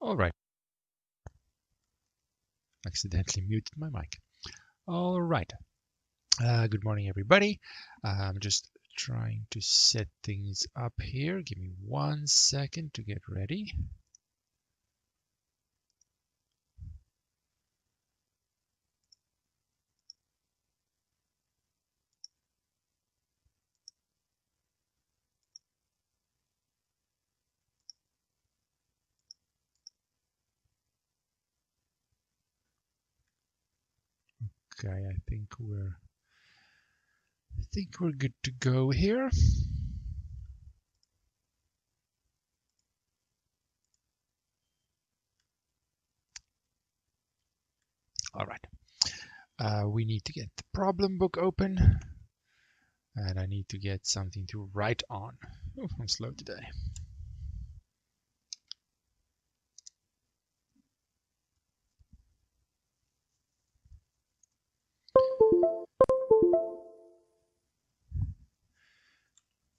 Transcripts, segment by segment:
All right. Accidentally muted my mic. All right. Good morning, everybody. I'm just trying to set things up here. Give me 1 second to get ready. Okay, I think we're good to go here. All right. We need to get the problem book open, and I need to get something to write on. Oh, I'm slow today.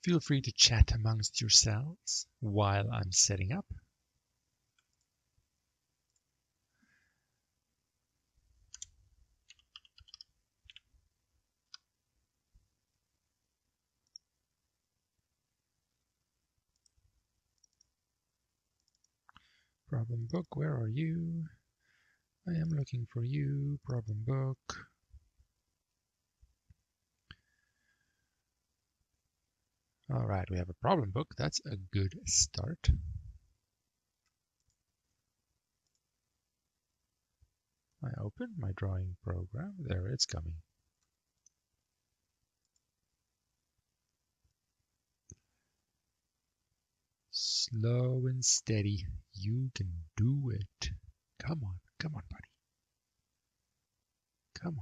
Feel free to chat amongst yourselves while I'm setting up. Problem book, where are you? I am looking for you, problem book. All right, we have a problem book. That's a good start. I open my drawing program. There, it's coming. Slow and steady. You can do it. Come on, buddy. Come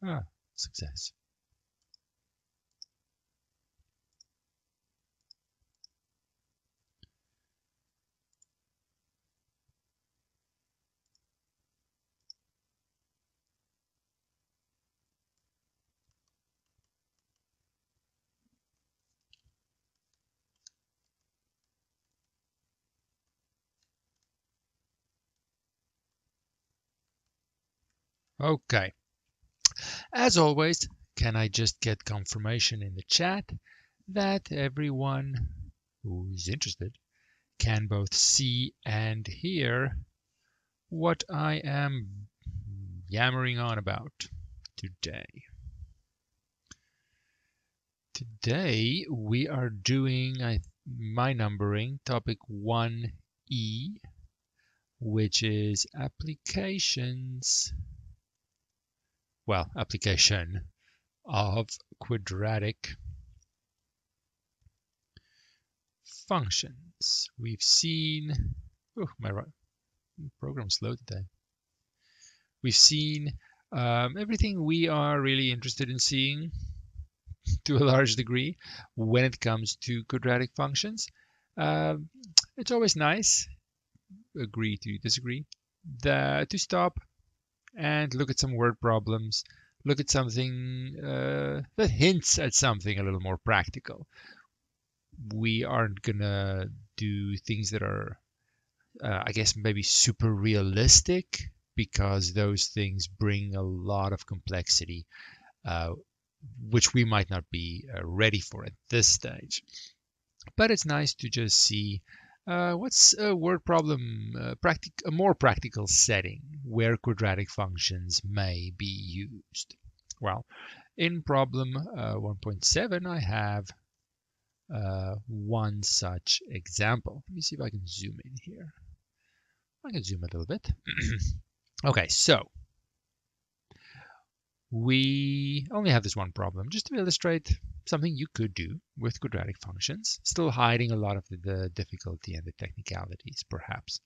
on. Ah, success. Okay. As always, can I just get confirmation in the chat that everyone who's interested can both see and hear what I am yammering on about today? Today we are doing my numbering topic 1E, which is application of quadratic functions. We've seen, my program's slow today. We've seen everything we are really interested in seeing to a large degree when it comes to quadratic functions. It's always nice, agree to disagree, to stop and look at some word problems, look at something that hints at something a little more practical. We aren't gonna do things that are, I guess, maybe super realistic, because those things bring a lot of complexity, which we might not be ready for at this stage. But it's nice to just see what's a word problem, a more practical setting where quadratic functions may be used. Well, in problem 1.7, I have one such example. Let me see if I can zoom in here. I can zoom a little bit. Okay, so we only have this one problem, just to illustrate something you could do with quadratic functions, still hiding a lot of the difficulty and the technicalities, perhaps.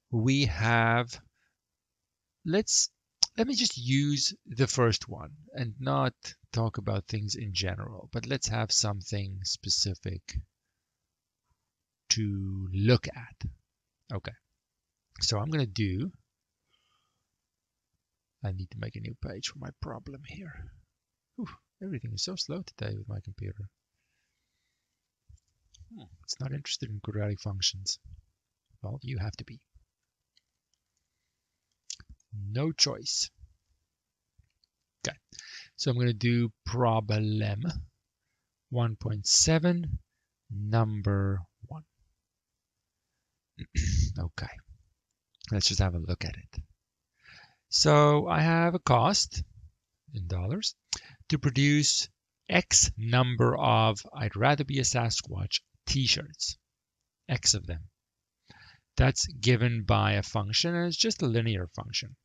We have, let me just use the first one and not talk about things in general, but let's have something specific to look at. Okay, so I'm going to do, I need to make a new page for my problem here. Everything is so slow today with my computer. It's not interested in quadratic functions. Well, you have to be. No choice. Okay, so I'm going to do problem 1.7, number 1. Okay, let's just have a look at it. So I have a cost in dollars to produce X number of I'd rather be a Sasquatch t-shirts, X of them. That's given by a function, and it's just a linear function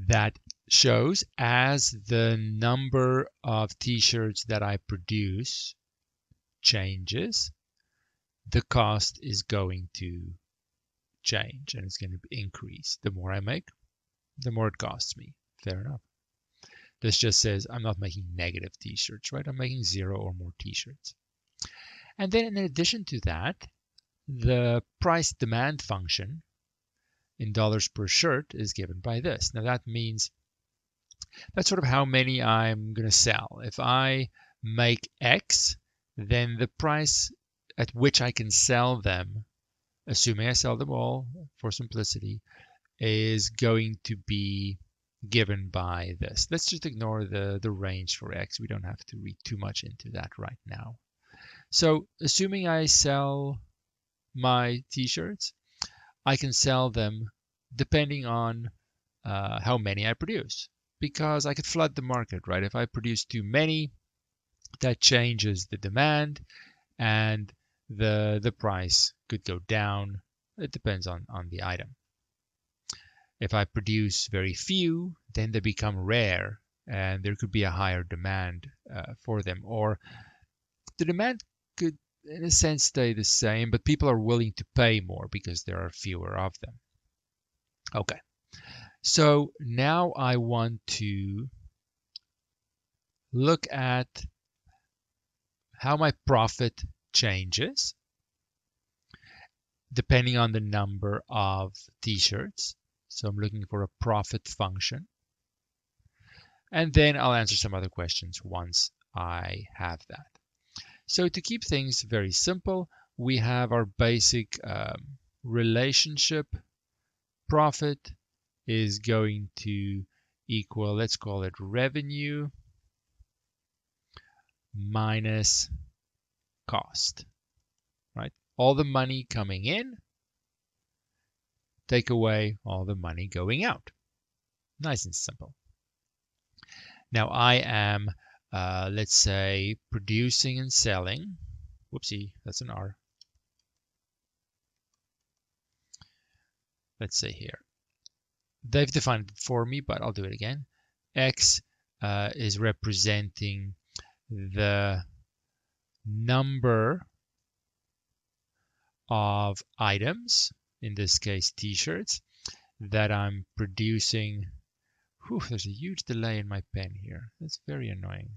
that shows as the number of t-shirts that I produce changes, the cost is going to change, and it's going to increase. The more I make, the more it costs me. Fair enough. This just says I'm not making negative t-shirts, right? I'm making 0 or more t-shirts. And then in addition to that, the price demand function in dollars per shirt is given by this. Now that means that's sort of how many I'm going to sell. If I make X, then the price at which I can sell them, assuming I sell them all for simplicity, is going to be given by this. Let's just ignore the range for X. We don't have to read too much into that right now. So assuming I sell my t-shirts, I can sell them depending on how many I produce, because I could flood the market, right? If I produce too many, that changes the demand and the price could go down. It depends on the item. If I produce very few, then they become rare and there could be a higher demand for them. Or the demand could, in a sense, stay the same, but people are willing to pay more because there are fewer of them. Okay, so now I want to look at how my profit changes depending on the number of t-shirts. So I'm looking for a profit function. And then I'll answer some other questions once I have that. So to keep things very simple, we have our basic relationship. Profit is going to equal, let's call it revenue minus cost, right? All the money coming in, take away all the money going out. Nice and simple. Now I am, let's say, producing and selling. Whoopsie, that's an R. Let's say here. They've defined it for me, but I'll do it again. X is representing the number of items, in this case t-shirts, that I'm producing. Whew, there's a huge delay in my pen here. That's very annoying.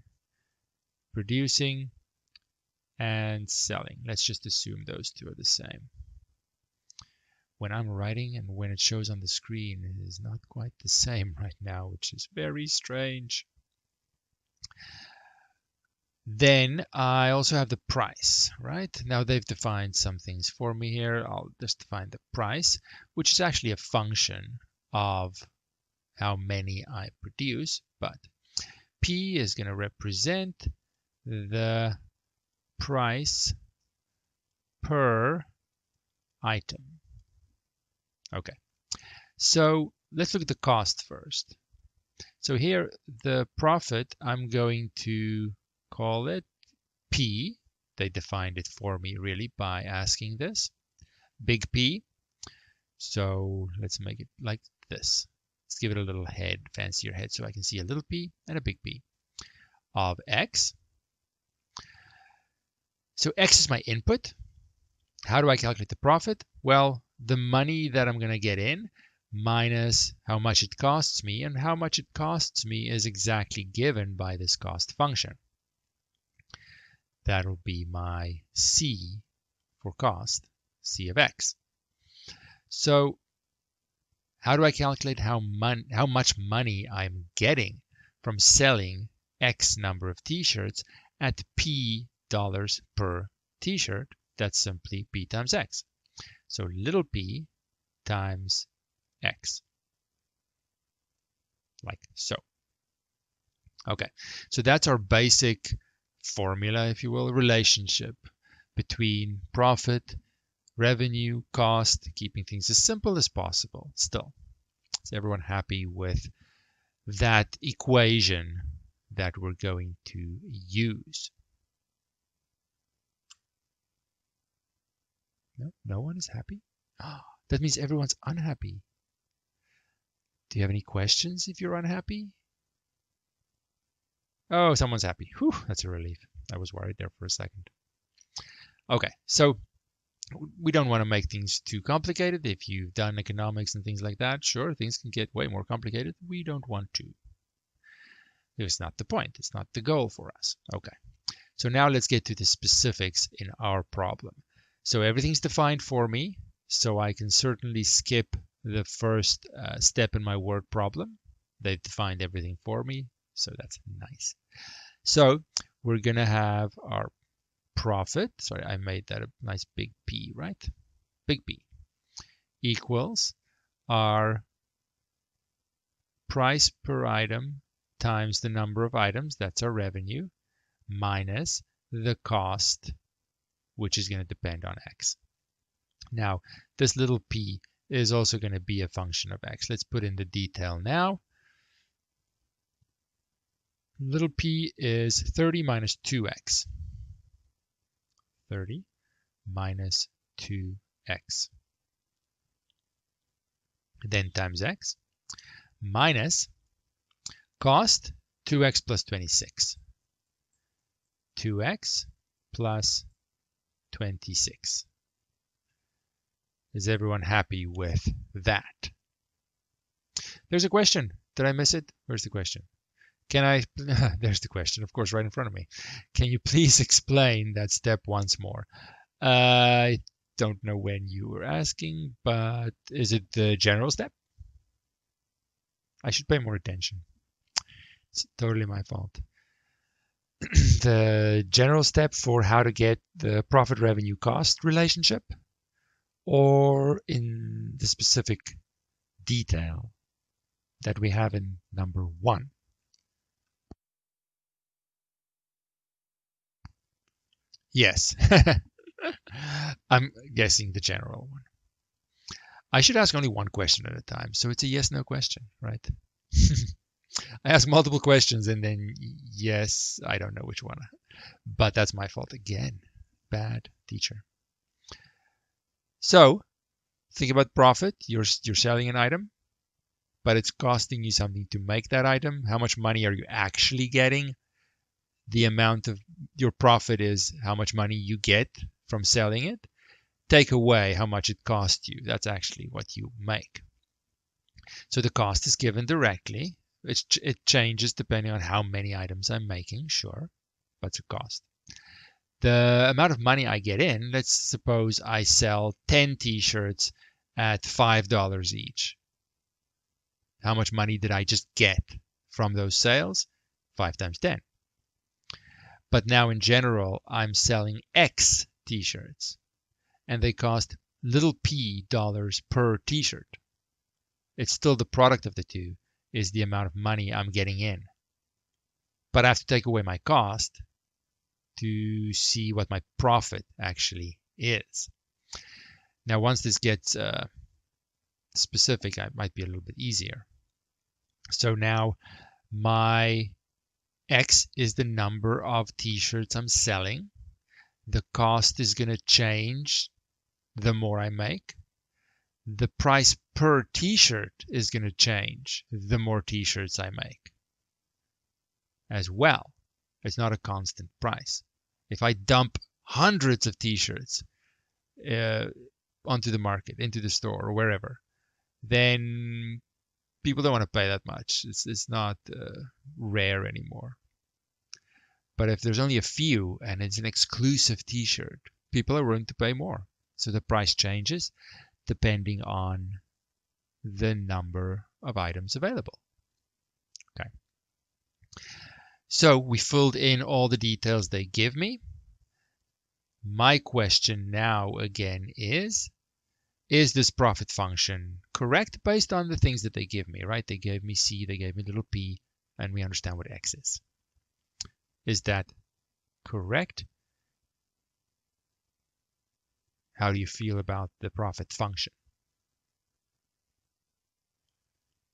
Producing and selling. Let's just assume those two are the same. When I'm writing and when it shows on the screen, it is not quite the same right now, which is very strange. Then I also have the price, right? Now they've defined some things for me here. I'll just define the price, which is actually a function of how many I produce, but P is going to represent the price per item. Okay, so let's look at the cost first. So here, the profit, I'm going to call it P. They defined it for me really by asking this. Big P. So let's make it like this. Let's give it a little head, fancier head, so I can see a little p and a big P of X. So X is my input. How do I calculate the profit? Well, the money that I'm going to get in minus how much it costs me, and how much it costs me is exactly given by this cost function. That'll be my C for cost, C of X. So how do I calculate how much money I'm getting from selling X number of t-shirts? at P dollars per t-shirt, that's simply P times X. So little p times X, like so. Okay, so that's our basic formula, if you will, relationship between profit, revenue, cost, keeping things as simple as possible still. Is everyone happy with that equation that we're going to use? No, no one is happy? That means everyone's unhappy. Do you have any questions if you're unhappy? Oh, someone's happy. Whew, that's a relief. I was worried there for a second. Okay, so we don't want to make things too complicated. If you've done economics and things like that, sure, things can get way more complicated. We don't want to. It's not the point. It's not the goal for us. Okay, so now let's get to the specifics in our problem. So everything's defined for me, so I can certainly skip the first step in my word problem. They've defined everything for me, so that's nice. So we're going to have our profit. Sorry, I made that a nice big P, right? Big P equals our price per item times the number of items, that's our revenue, minus the cost, which is going to depend on X. Now, this little p is also going to be a function of X. Let's put in the detail now. Little p is 30 minus 2x. 30 minus 2x. Then times x minus cost 2x plus 26. 2x plus 26. Is everyone happy with that? There's a question. Did I miss it? Where's the question? Can I, there's the question, of course, right in front of me. Can you please explain that step once more? I don't know when you were asking, but is it the general step? I should pay more attention. It's totally my fault. The general step for how to get the profit revenue cost relationship, or in the specific detail that we have in number 1? Yes, I'm guessing the general one. I should ask only one question at a time, so it's a yes/no question, right? I ask multiple questions and then yes, I don't know which one. But that's my fault again. Bad teacher. So think about profit. You're selling an item, but it's costing you something to make that item. How much money are you actually getting? The amount of your profit is how much money you get from selling it. Take away how much it cost you. That's actually what you make. So the cost is given directly. It changes depending on how many items I'm making, sure, but it's a cost. The amount of money I get in, let's suppose I sell 10 t-shirts at $5 each. How much money did I just get from those sales? 5 times 10. But now in general, I'm selling X t-shirts, and they cost little p dollars per t-shirt. It's still the product of the two is the amount of money I'm getting in. But I have to take away my cost to see what my profit actually is. Now, once this gets specific, it might be a little bit easier. So now my X is the number of t-shirts I'm selling. The cost is going to change the more I make. The price per t-shirt is going to change the more t-shirts I make as well. It's not a constant price. If I dump hundreds of t-shirts onto the market, into the store or wherever, then people don't want to pay that much. It's not rare anymore. But if there's only a few and it's an exclusive t-shirt, people are willing to pay more. So the price changes depending on the number of items available. Okay. So we filled in all the details they give me. My question now again is this profit function correct based on the things that they give me, right? They gave me c, they gave me little p, and we understand what x is. Is that correct? How do you feel about the profit function?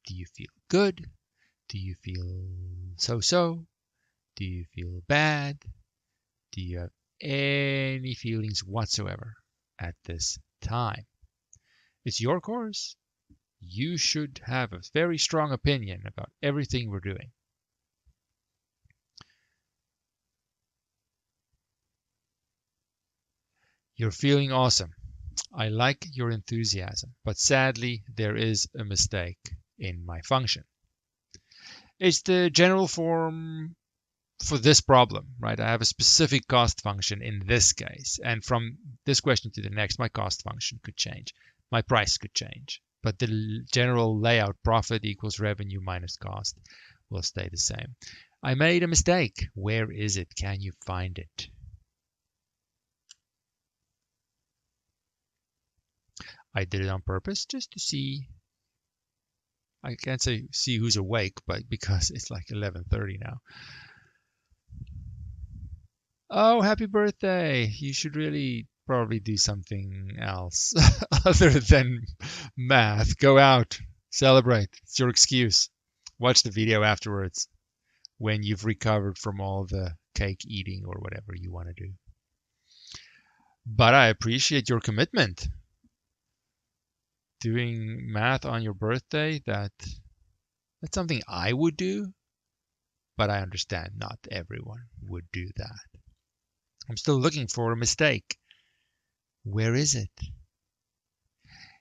Do you feel good? Do you feel so-so? Do you feel bad? Do you have any feelings whatsoever at this time? It's your course. You should have a very strong opinion about everything we're doing. You're feeling awesome. I like your enthusiasm, but sadly, there is a mistake in my function. It's the general form for this problem, right? I have a specific cost function in this case, and from this question to the next, my cost function could change. My price could change, but the general layout, profit equals revenue minus cost, will stay the same. I made a mistake. Where is it? Can you find it? I did it on purpose just to see. I can't say see who's awake, but because it's like 11:30 now. Oh, happy birthday! You should really probably do something else other than math. Go out, celebrate. It's your excuse. Watch the video afterwards when you've recovered from all the cake eating or whatever you want to do. But I appreciate your commitment. Doing math on your birthday, that's something I would do, but I understand not everyone would do that. I'm still looking for a mistake. Where is it?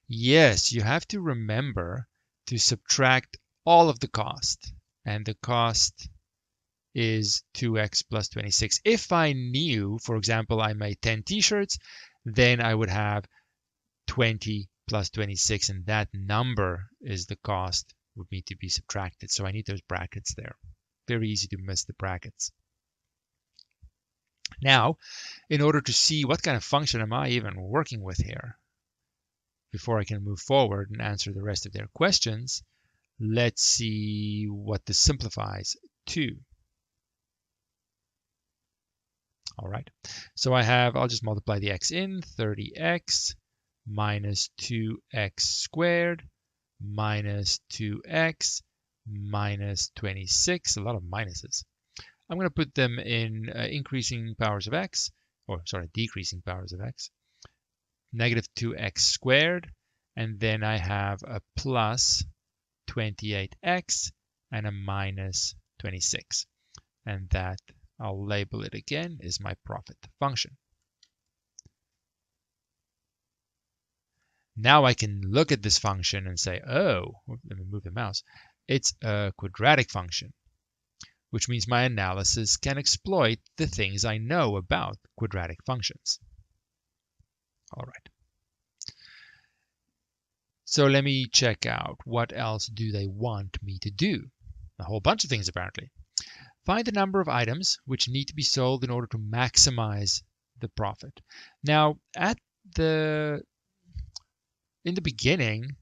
Yes, you have to remember to subtract all of the cost, and the cost is 2x plus 26. If I knew, for example, I made 10 t-shirts, then I would have 20 plus 26, and that number is the cost would need to be subtracted. So I need those brackets there. Very easy to miss the brackets. Now, in order to see what kind of function am I even working with here, before I can move forward and answer the rest of their questions, let's see what this simplifies to. All right, so I'll just multiply the x in, 30x minus 2x squared minus 2x minus 26, a lot of minuses. I'm going to put them in increasing powers of x, or sorry, decreasing powers of x, negative 2x squared, and then I have a plus 28x and a minus 26. And that, I'll label it again, is my profit function. Now I can look at this function and say, oh, let me move the mouse. It's a quadratic function, which means my analysis can exploit the things I know about quadratic functions. All right. So let me check out what else do they want me to do. A whole bunch of things apparently. Find the number of items which need to be sold in order to maximize the profit. Now, in the beginning,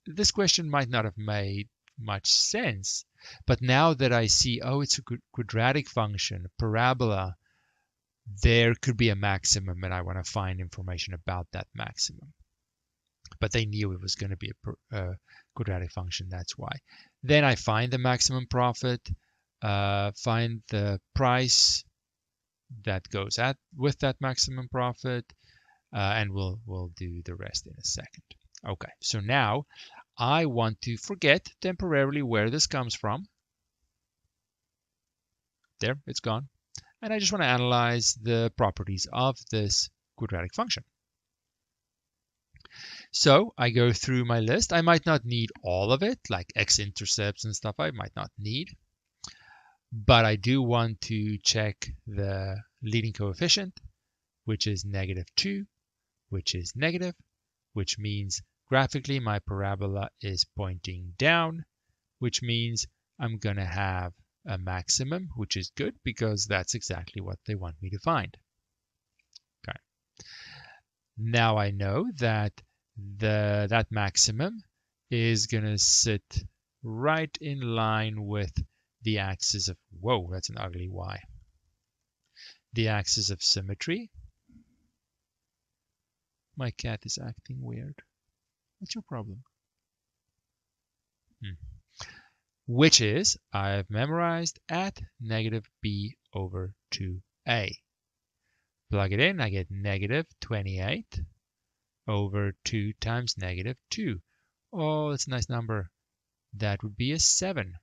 this question might not have made much sense. But now that I see, oh, it's a quadratic function, a parabola, there could be a maximum, and I want to find information about that maximum. But they knew it was going to be a quadratic function, that's why. Then I find the maximum profit, find the price that goes with that maximum profit, and we'll do the rest in a second. Okay, so now I want to forget temporarily where this comes from. There, it's gone. And I just want to analyze the properties of this quadratic function. So I go through my list. I might not need all of it, like x-intercepts and stuff I might not need. But I do want to check the leading coefficient, which is -2, which is negative, which means graphically my parabola is pointing down, which means I'm going to have a maximum, which is good because that's exactly what they want me to find. Okay. Now I know that that maximum is going to sit right in line with the axis of, whoa, that's an ugly Y. The axis of symmetry. My cat is acting weird. What's your problem? Which is, I've memorized at negative b over 2a. Plug it in, I get negative 28 over 2 times negative 2. Oh, that's a nice number. That would be a 7.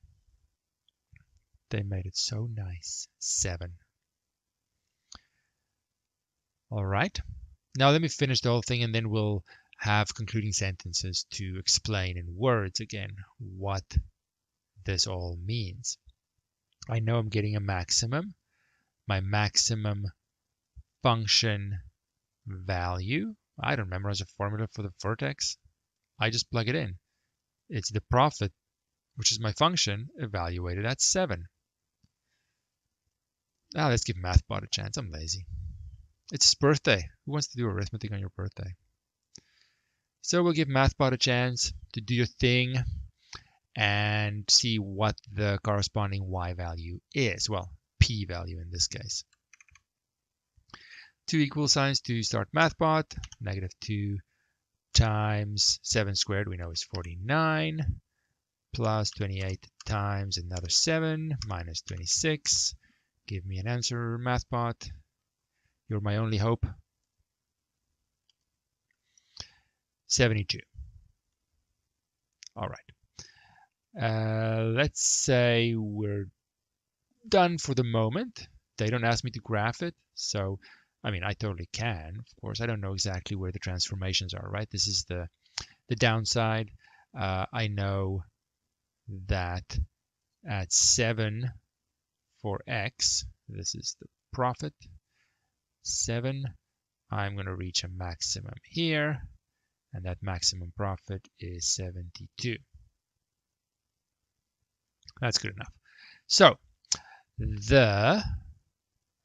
They made it so nice. 7. All right. Now let me finish the whole thing and then we'll have concluding sentences to explain in words again what this all means. I know I'm getting a maximum. My maximum function value, I don't memorize a formula for the vertex. I just plug it in. It's the profit, which is my function, evaluated at 7. Now let's give MathBot a chance. I'm lazy. It's his birthday. Who wants to do arithmetic on your birthday? So we'll give MathBot a chance to do your thing and see what the corresponding y value is. Well, p value in this case. 2 equal signs to start MathBot. Negative 2 times 7 squared, we know is 49, plus 28 times another 7, minus 26. Give me an answer, MathBot. You're my only hope. 72. All right. Let's say we're done for the moment. They don't ask me to graph it, so I mean, I totally can. Of course, I don't know exactly where the transformations are, right? This is the downside. I know that at 7 for x, this is the profit, 7, I'm going to reach a maximum here, and that maximum profit is 72. That's good enough. So, the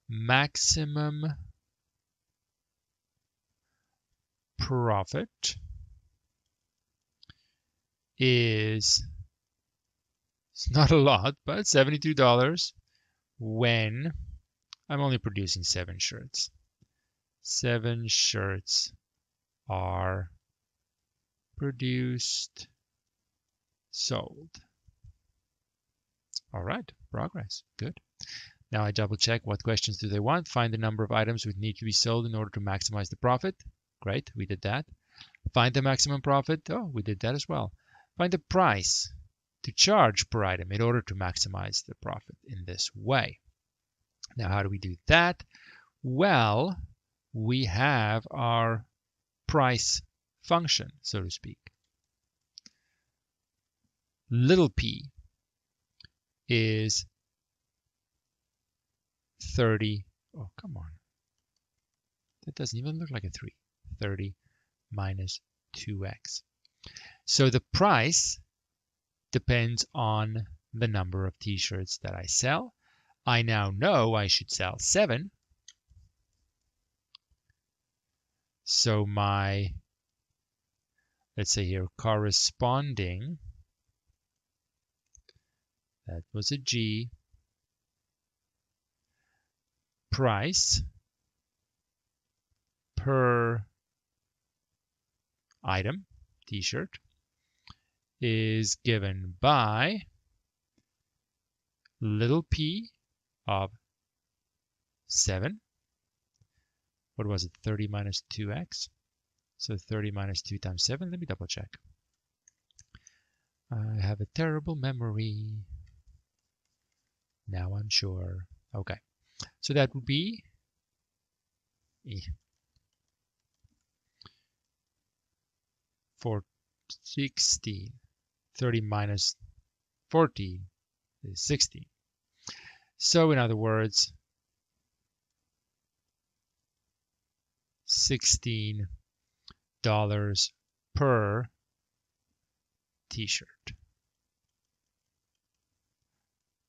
maximum profit is, it's not a lot, but $72 when I'm only producing 7 shirts. 7 shirts are produced, sold. All right, progress, good. Now I double check what questions do they want. Find the number of items which need to be sold in order to maximize the profit. Great, we did that. Find the maximum profit. Oh, we did that as well. Find the price to charge per item in order to maximize the profit in this way. Now, how do we do that? Well, we have our price function, so to speak. Little p is 30. Oh, come on. That doesn't even look like a 3. 30 minus 2x. So the price depends on the number of t-shirts that I sell. I now know I should sell 7. So my, let's say here, corresponding, that was a G, price per item, t-shirt, is given by little p of 7. What was it? 30 minus 2x. So 30 minus 2 times 7. Let me double check. I have a terrible memory. Now I'm sure. Okay. So that would be 16. 30 minus 14 is 16. So in other words, $16 per t-shirt.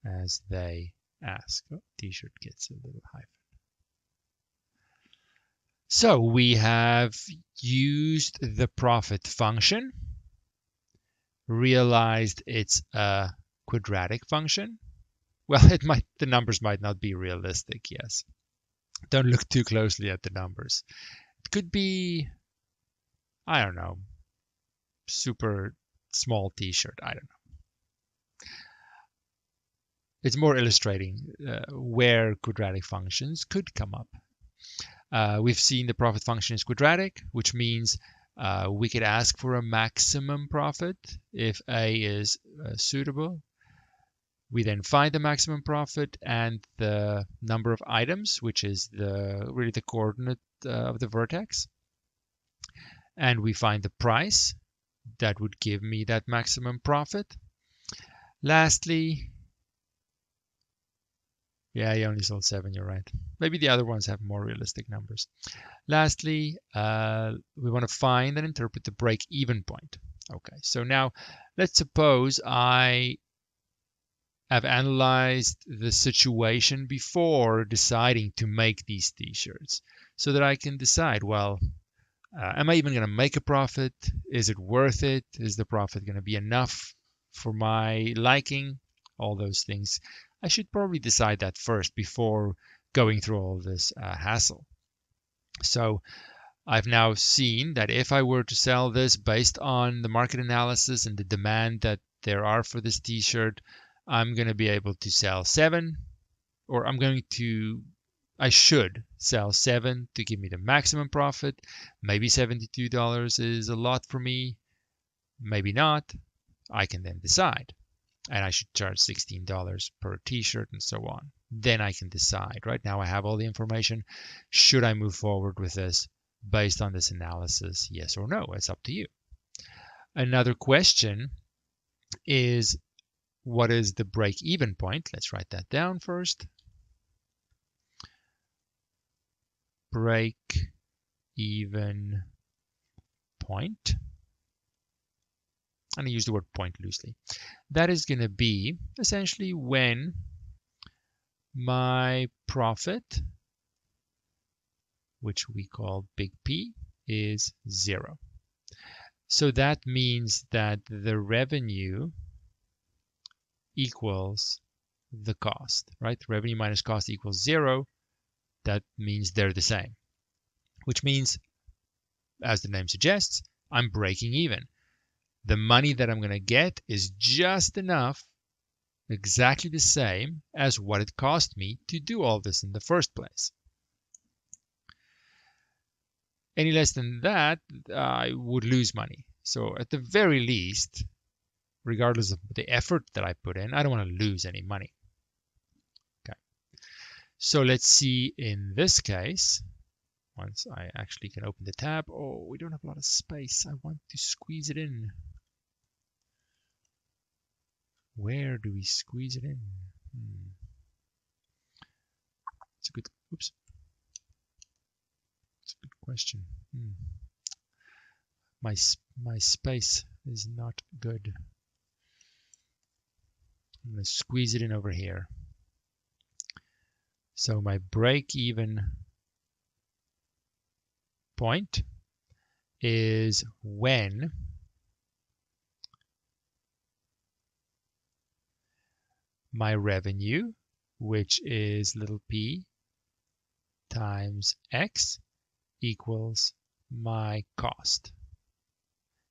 as they ask. Oh, t-shirt gets a little hyphen. So we have used the profit function, realized it's a quadratic function. Well, the numbers might not be realistic, yes. Don't look too closely at the numbers. It could be, I don't know, super small t-shirt, I don't know. It's more illustrating where quadratic functions could come up. We've seen the profit function is quadratic, which means we could ask for a maximum profit if A is suitable. We then find the maximum profit and the number of items, which is really the coordinate of the vertex. And we find the price that would give me that maximum profit. Lastly, yeah, he only sold 7, you're right. Maybe the other ones have more realistic numbers. Lastly, we want to find and interpret the break-even point. Okay, so now let's suppose I have analyzed the situation before deciding to make these t-shirts so that I can decide, well, am I even going to make a profit? Is it worth it? Is the profit going to be enough for my liking? All those things. I should probably decide that first before going through all this hassle. So I've now seen that if I were to sell this based on the market analysis and the demand that there are for this t-shirt, I'm going to be able to sell 7, or I should sell 7 to give me the maximum profit. Maybe $72 is a lot for me, maybe not. I can then decide. And I should charge $16 per t-shirt and so on. Then I can decide. Right now I have all the information. Should I move forward with this based on this analysis? Yes or no? It's up to you. Another question is, what is the break-even point? Let's write that down first. Break-even point. And I use the word point loosely. That is going to be essentially when my profit, which we call big P, is 0. So that means that the revenue equals the cost, right? Revenue minus cost equals 0. That means they're the same, which means, as the name suggests, I'm breaking even. The money that I'm going to get is just enough, exactly the same as what it cost me to do all this in the first place. Any less than that, I would lose money. So at the very least, regardless of the effort that I put in, I don't want to lose any money. Okay. So let's see in this case, once I actually can open the tab. Oh, we don't have a lot of space. I want to squeeze it in. Where do we squeeze it in? It's a good, oops. It's a good question. My space is not good. I'm going to squeeze it in over here. So my break-even point is when my revenue, which is little p times x, equals my cost.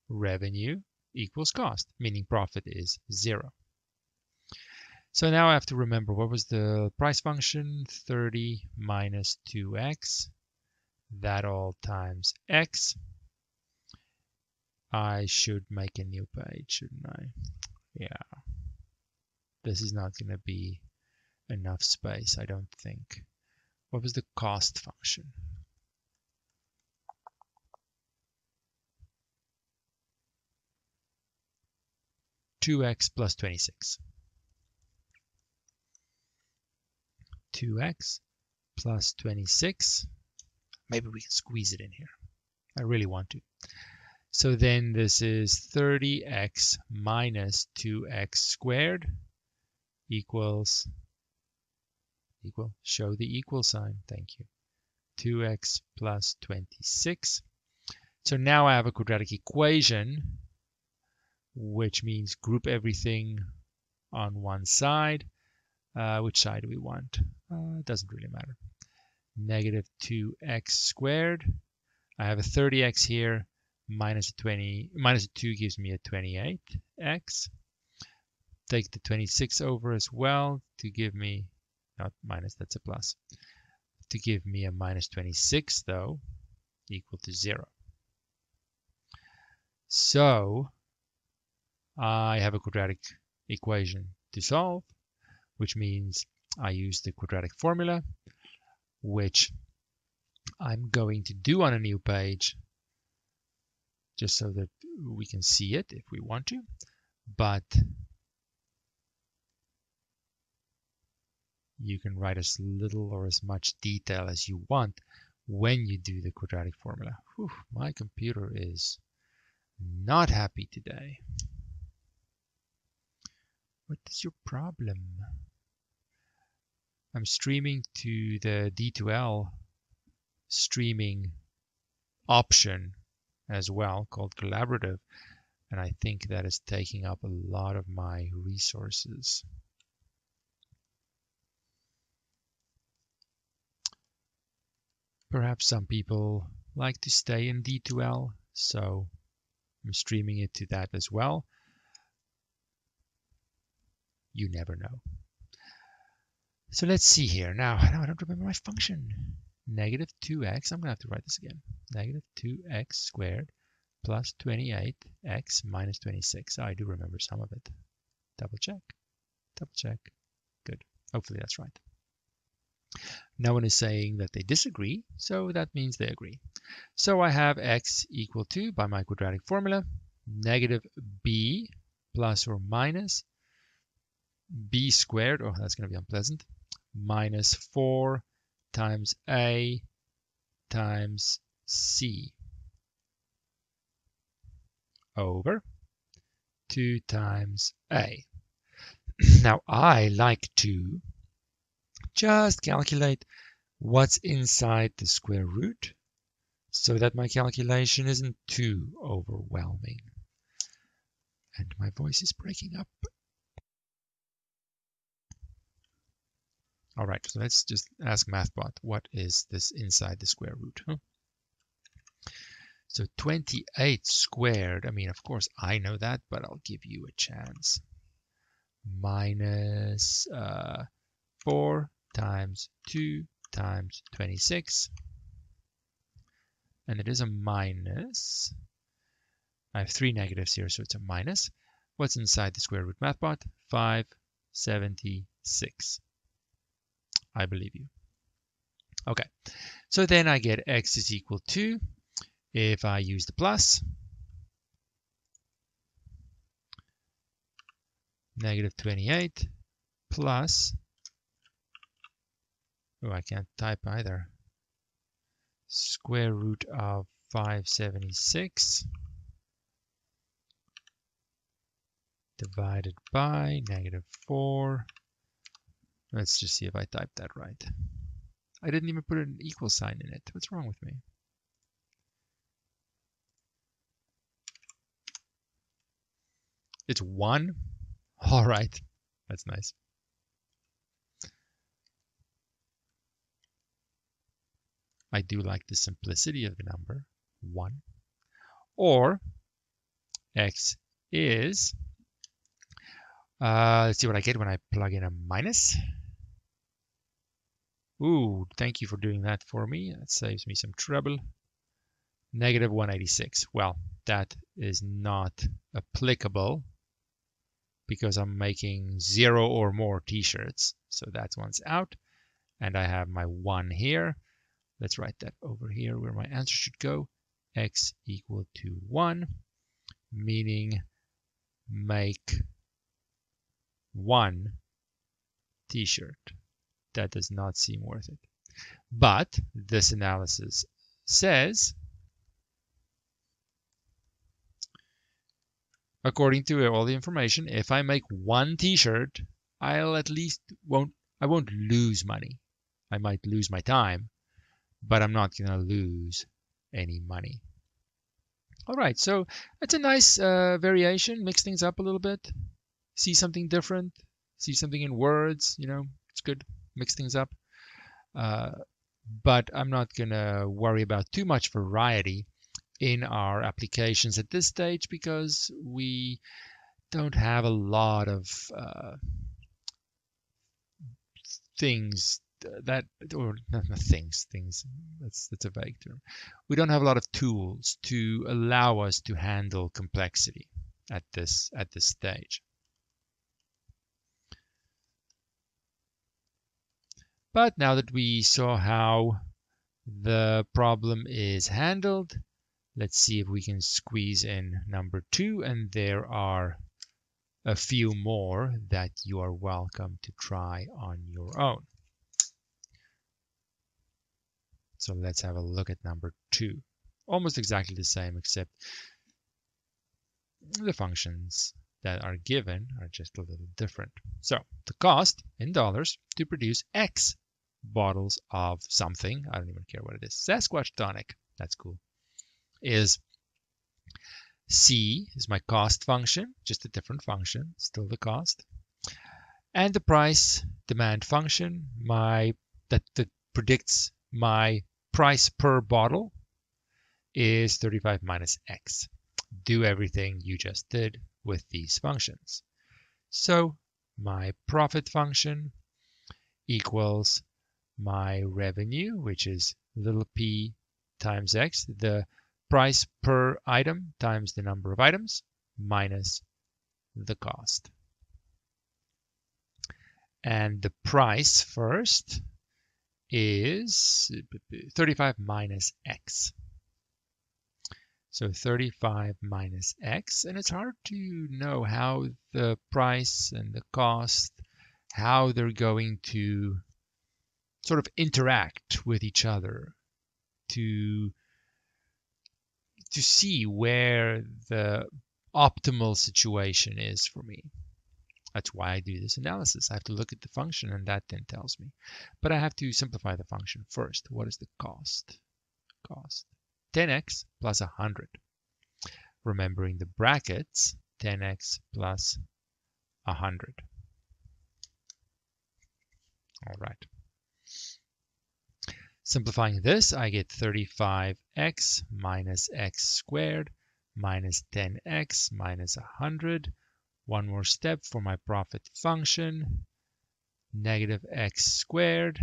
Revenue equals cost, meaning profit is 0. So now I have to remember, what was the price function? 30 minus 2x. That all times x. I should make a new page, shouldn't I? Yeah. This is not going to be enough space, I don't think. What was the cost function? $2x plus 26. 2x plus 26. Maybe we can squeeze it in here. I really want to. So then this is 30x minus 2x squared equals show the equal sign. Thank you. 2x plus 26. So now I have a quadratic equation, which means group everything on one side. Which side do we want? It doesn't really matter. Negative 2x squared. I have a 30x here. Minus 2 gives me a 28x. Take the 26 over as well to give me, not minus, that's a plus, to give me a minus 26 though, equal to 0. So I have a quadratic equation to solve, which means I use the quadratic formula, which I'm going to do on a new page just so that we can see it if we want to, but you can write as little or as much detail as you want when you do the quadratic formula. Whew, my computer is not happy today. What is your problem? I'm streaming to the D2L streaming option as well, called collaborative, and I think that is taking up a lot of my resources. Perhaps some people like to stay in D2L, so I'm streaming it to that as well. You never know. So let's see here. Now I don't remember my function. Negative 2x, I'm going to have to write this again. Negative 2x squared plus 28x minus 26. I do remember some of it. Double check. Double check. Good. Hopefully that's right. No one is saying that they disagree, so that means they agree. So I have x equal to, by my quadratic formula, negative b plus or minus b squared, oh, that's going to be unpleasant, minus 4 times a times c over 2 times a. Now I like to just calculate what's inside the square root so that my calculation isn't too overwhelming. And my voice is breaking up. All right, so let's just ask MathBot, what is this inside the square root? So 28 squared, I mean, of course, I know that, but I'll give you a chance. Minus 4 times 2 times 26. And it is a minus. I have 3 negatives here, so it's a minus. What's inside the square root, MathBot? 576. I believe you. Okay, so then I get x is equal to, if I use the plus, negative 28 plus, oh, I can't type either, square root of 576 divided by negative 4. Let's just see if I typed that right. I didn't even put an equal sign in it. What's wrong with me? It's 1? All right. That's nice. I do like the simplicity of the number, 1. Or x is, let's see what I get when I plug in a minus. Ooh, thank you for doing that for me. That saves me some trouble. Negative 186. Well, that is not applicable because I'm making 0 or more t-shirts. So that one's out. And I have my 1 here. Let's write that over here where my answer should go. X equal to 1, meaning make 1 t-shirt. That does not seem worth it. But this analysis says, according to all the information, if I make 1 t-shirt, I won't lose money. I might lose my time, but I'm not going to lose any money. All right, so that's a nice variation. Mix things up a little bit. See something different. See something in words. It's good. Mix things up. But I'm not going to worry about too much variety in our applications at this stage because we don't have a lot of things that, or not things, that's a vague term. We don't have a lot of tools to allow us to handle complexity at this stage. But now that we saw how the problem is handled, let's see if we can squeeze in number 2, and there are a few more that you are welcome to try on your own. So let's have a look at number 2. Almost exactly the same, except the functions that are given are just a little different. So the cost in dollars to produce X bottles of something, I don't even care what it is, Sasquatch tonic, that's cool, is C is my cost function, just a different function, still the cost. And the price demand function, that predicts my price per bottle, is 35 minus X. Do everything you just did with these functions. So my profit function equals my revenue, which is little p times X, the price per item times the number of items minus the cost. And the price first is 35 minus X. So 35 minus X, and it's hard to know how the price and the cost, how they're going to sort of interact with each other to see where the optimal situation is for me. That's why I do this analysis. I have to look at the function, and that then tells me. But I have to simplify the function first. What is the cost? Cost 10x plus 100. Remembering the brackets, 10x plus 100. All right. Simplifying this, I get 35x minus x squared minus 10x minus 100. One more step for my profit function, negative x squared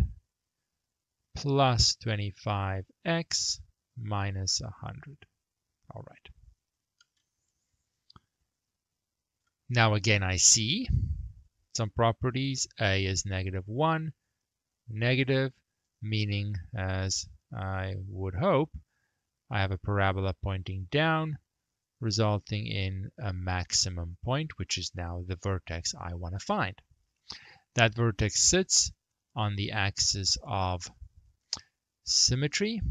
plus 25x minus 100. All right. Now again, I see some properties. A is -1, negative, meaning, as I would hope, I have a parabola pointing down, resulting in a maximum point, which is now the vertex I want to find. That vertex sits on the axis of symmetry,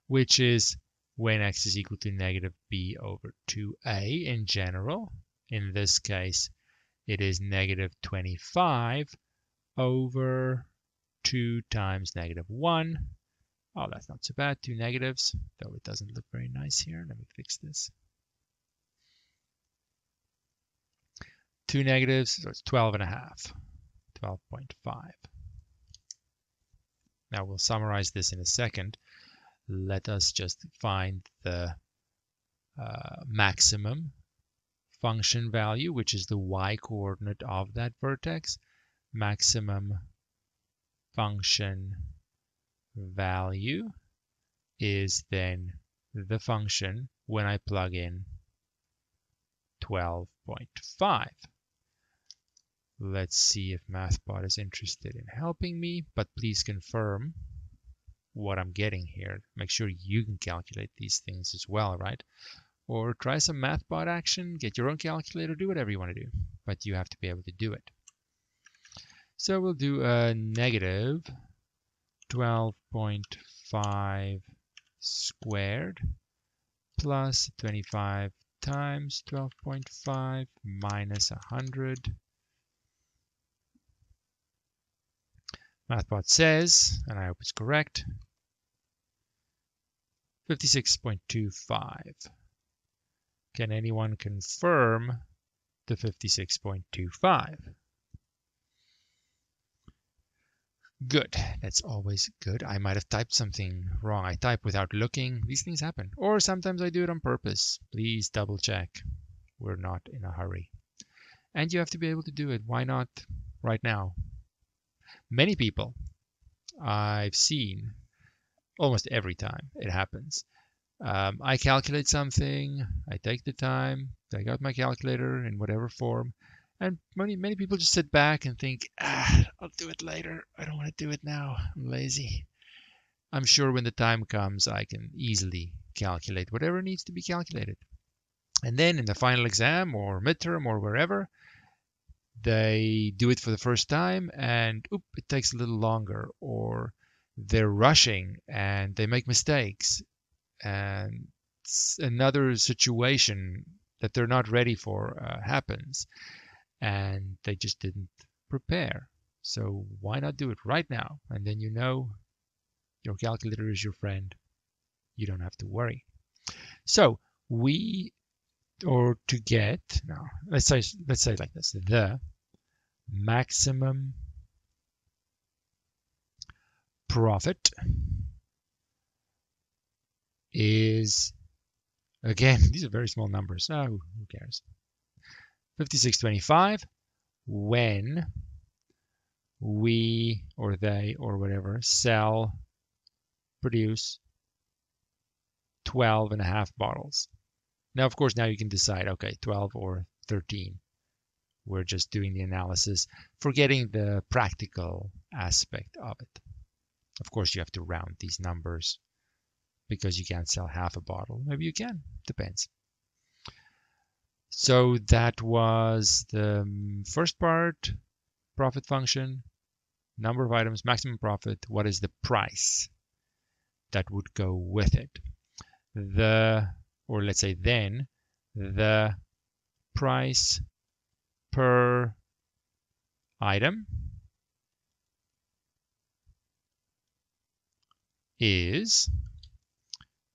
which is when x is equal to -b over 2a in general. In this case, it is -25 over 2 times -1. Oh, that's not so bad, 2 negatives, though it doesn't look very nice here. Let me fix this. 2 negatives, so it's 12.5, 12.5. Now we'll summarize this in a second. Let us just find the maximum function value, which is the y-coordinate of that vertex. Maximum function value is then the function when I plug in 12.5. Let's see if MathBot is interested in helping me, but please confirm what I'm getting here. Make sure you can calculate these things as well, right? Or try some MathBot action, get your own calculator, do whatever you want to do, but you have to be able to do it. So we'll do a negative 12.5 squared plus 25 times 12.5 minus 100. MathBot says, and I hope it's correct, 56.25. Can anyone confirm the 56.25? Good. That's always good. I might have typed something wrong. I type without looking. These things happen. Or sometimes I do it on purpose. Please double check. We're not in a hurry. And you have to be able to do it. Why not right now? Many people I've seen, almost every time it happens, I calculate something, I take the time, take out my calculator in whatever form, and many people just sit back and think, I'll do it later. I don't want to do it now. I'm lazy. I'm sure when the time comes, I can easily calculate whatever needs to be calculated. And then in the final exam or midterm or wherever, they do it for the first time and it takes a little longer, or they're rushing and they make mistakes and another situation that they're not ready for happens, and they just didn't prepare. So why not do it right now? And then you know your calculator is your friend. You don't have to worry. So to get, now let's say like this, the maximum profit is, again, these are very small numbers. Oh, who cares? 56.25 when we or they or whatever produce 12.5 bottles. Now, of course, now you can decide, okay, 12 or 13. We're just doing the analysis, forgetting the practical aspect of it. Of course, you have to round these numbers because you can't sell half a bottle. Maybe you can, depends. So that was the first part, profit function, number of items, maximum profit. What is the price that would go with it? Or let's say then, the price per item is,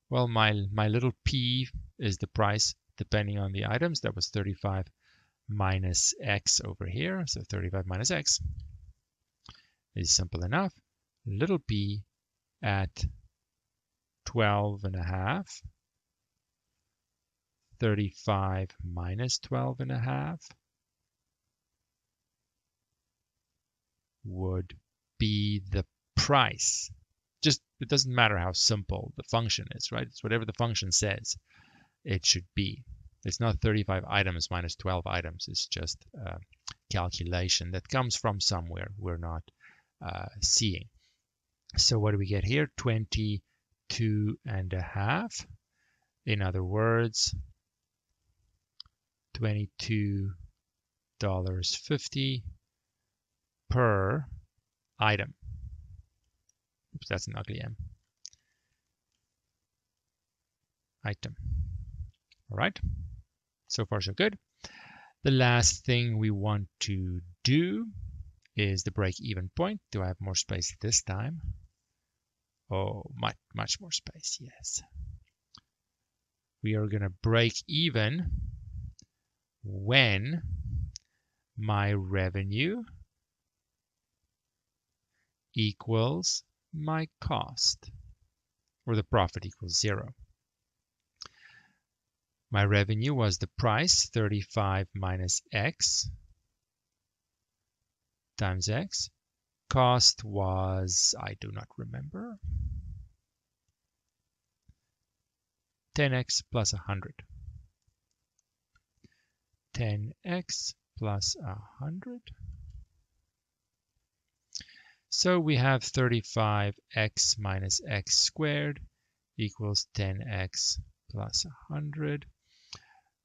well, my little p is the price depending on the items. That was 35 minus x over here. So 35 minus x is simple enough. Little p at 12.5, 35 minus 12.5 would be the price. Just, it doesn't matter how simple the function is, right? It's whatever the function says it should be. It's not 35 items minus 12 items. It's just a calculation that comes from somewhere we're not seeing. So what do we get here? 22.5. In other words, $22.50 per item. Oops, that's an ugly M. Item. All right. So far, so good. The last thing we want to do is the break-even point. Do I have more space this time? Oh, much more space, yes. We are going to break even when my revenue equals my cost, or the profit equals 0. My revenue was the price, 35 minus x times x. Cost was, I do not remember, 10x plus 100. 10x plus 100. So we have 35x minus x squared equals 10x plus 100.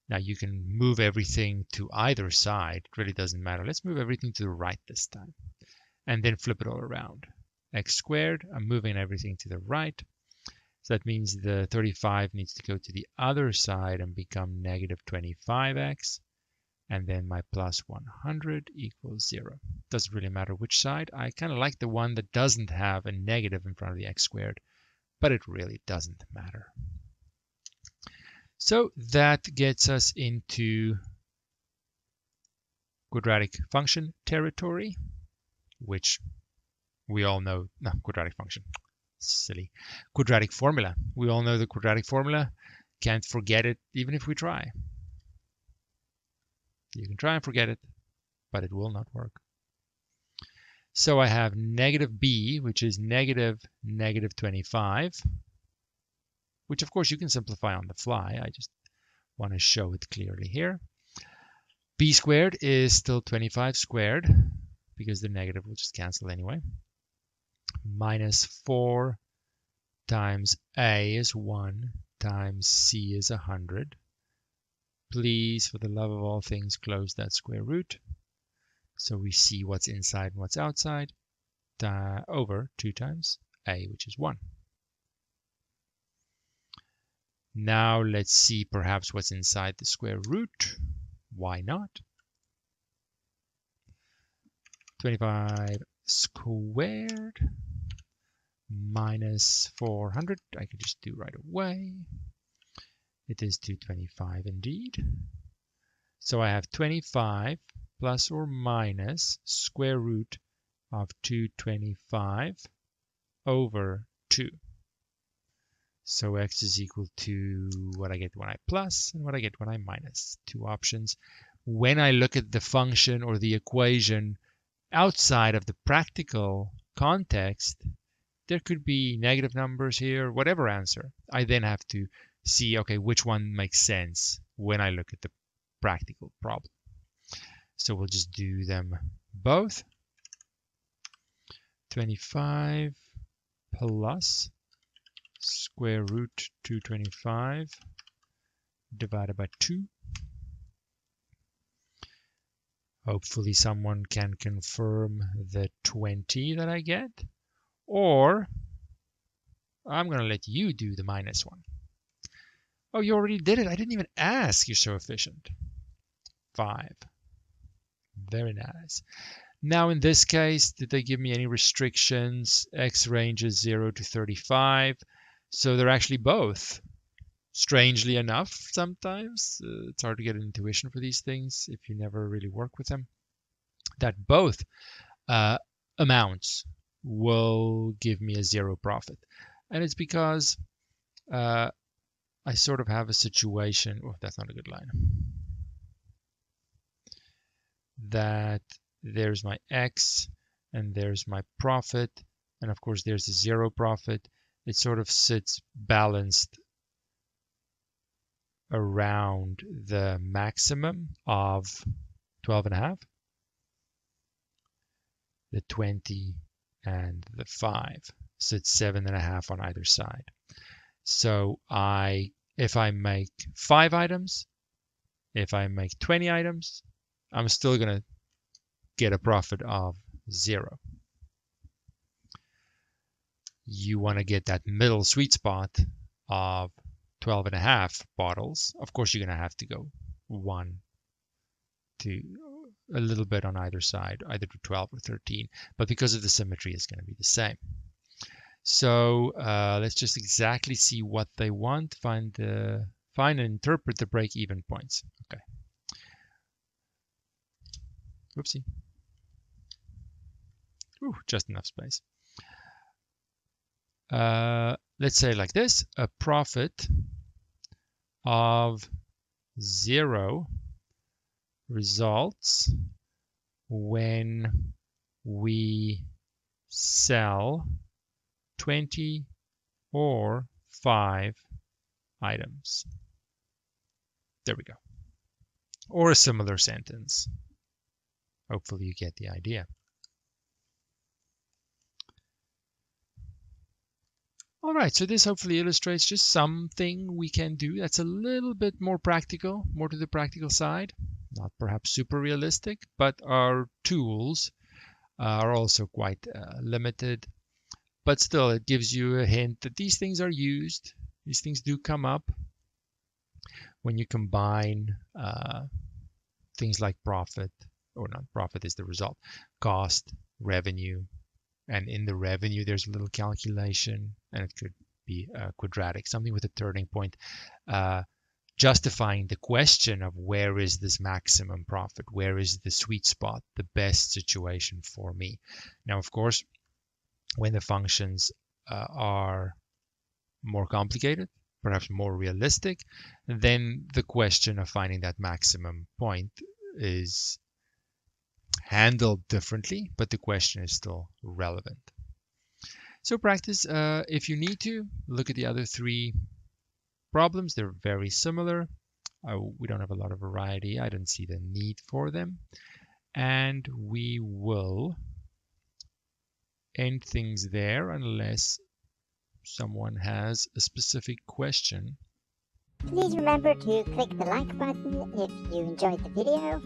Now you can move everything to either side. It really doesn't matter. Let's move everything to the right this time. And then flip it all around. X squared, I'm moving everything to the right. So that means the 35 needs to go to the other side and become negative 25x. And then my plus 100 equals 0. Doesn't really matter which side. I kind of like the one that doesn't have a negative in front of the x squared, but it really doesn't matter. So that gets us into quadratic function territory, which we all know. No, quadratic function. Silly. Quadratic formula. We all know the quadratic formula. Can't forget it even if we try. You can try and forget it, but it will not work. So I have negative b, which is negative 25, which of course you can simplify on the fly. I just want to show it clearly here. B squared is still 25 squared, because the negative will just cancel anyway. Minus 4 times a is 1 times c is 100. Please, for the love of all things, close that square root. So we see what's inside and what's outside, over 2 times a, which is 1. Now let's see perhaps what's inside the square root. Why not? 25 squared minus 400, I can just do right away. It is 225 indeed. So I have 25 plus or minus square root of 225 over 2. So x is equal to what I get when I plus and what I get when I minus. Two options. When I look at the function or the equation outside of the practical context, there could be negative numbers here, whatever answer. I then have to see, okay, which one makes sense when I look at the practical problem. So we'll just do them both. 25 plus square root 225 divided by 2. Hopefully someone can confirm the 20 that I get. Or I'm going to let you do the minus one. Oh, you already did it. I didn't even ask. You're so efficient. 5. Very nice. Now in this case, did they give me any restrictions? X range is 0 to 35. So they're actually both. Strangely enough, sometimes it's hard to get an intuition for these things if you never really work with them. That both amounts will give me a 0 profit. And it's because I sort of have a situation, oh, that's not a good line, that there's my X and there's my profit, and of course there's a 0 profit. It sort of sits balanced around the maximum of 12.5, the 20, and the 5. So it's 7.5 on either side. So if I make 5 items, if I make 20 items, I'm still going to get a profit of 0. You want to get that middle sweet spot of 12.5 bottles. Of course, you're going to have to go 1 to a little bit on either side, either to 12 or 13. But because of the symmetry, it's going to be the same. So let's just exactly see what they want. Find and interpret the break-even points. Okay. Whoopsie. Ooh, just enough space. Let's say like this, a profit of 0 results when we sell 20 or 5 items. There we go. Or a similar sentence. Hopefully you get the idea. All right, so this hopefully illustrates just something we can do that's a little bit more practical, more to the practical side. Not perhaps super realistic, but our tools are also quite limited. but still it gives you a hint that these things are used. These things do come up when you combine things like profit, or not profit is the result, cost, revenue, and in the revenue there's a little calculation, and it could be quadratic, something with a turning point, justifying the question of where is this maximum profit, where is the sweet spot, the best situation for me. Now, of course, when the functions are more complicated, perhaps more realistic, then the question of finding that maximum point is handled differently, but the question is still relevant. So practice, if you need to, look at the other three problems. They're very similar. We don't have a lot of variety. I don't see the need for them. And we will end things there unless someone has a specific question. Please remember to click the like button if you enjoyed the video,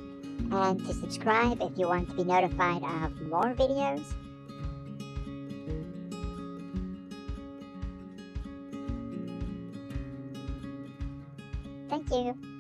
and to subscribe if you want to be notified of more videos. Thank you.